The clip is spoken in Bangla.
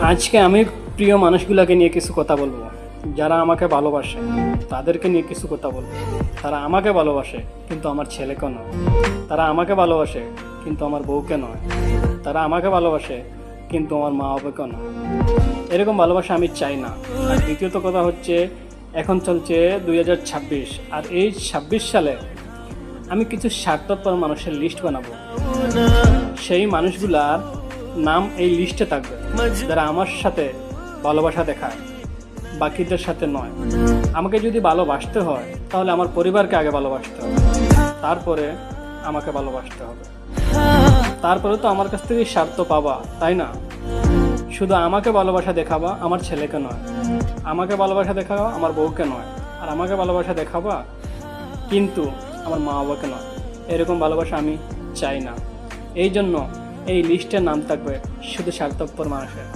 আজকে আমি প্রিয় মানুষগুলোকে নিয়ে কিছু কথা বলবো, যারা আমাকে ভালোবাসে তাদেরকে নিয়ে কিছু কথা বলবো। তারা আমাকে ভালোবাসে কিন্তু আমার ছেলেকে নয়, তারা আমাকে ভালোবাসে কিন্তু আমার বউকে নয়, তারা আমাকে ভালোবাসে কিন্তু আমার মা বাবাকে নয়। এরকম ভালোবাসা আমি চাই না। আর দ্বিতীয়ত কথা হচ্ছে, এখন চলছে 2026, আর এই 26 সালে আমি কিছু স্বার্থপর মানুষের লিস্ট বানাবো। সেই মানুষগুলার নাম এই লিস্টে থাকবে, যারা আমার সাথে ভালোবাসা দেখায়, বাকিদের সাথে নয়। আমাকে যদি ভালোবাসতে হয় তাহলে আমার পরিবারকে আগে ভালোবাসতে হবে, তারপরে আমাকে ভালোবাসতে হবে। তারপরে তো আমার কাছ থেকে স্বার্থ পাবা, তাই না? শুধু আমাকে ভালোবাসা দেখাবা, আমার ছেলেকে নয়। আমাকে ভালোবাসা দেখাবা, আমার বউকে নয়। আর আমাকে ভালোবাসা দেখাবা কিন্তু আমার মা বাবাকে নয়। এরকম ভালোবাসা আমি চাই না। এই জন্য এই লিস্টের নাম থাকবে শুধু স্বার্থপর মানুষের।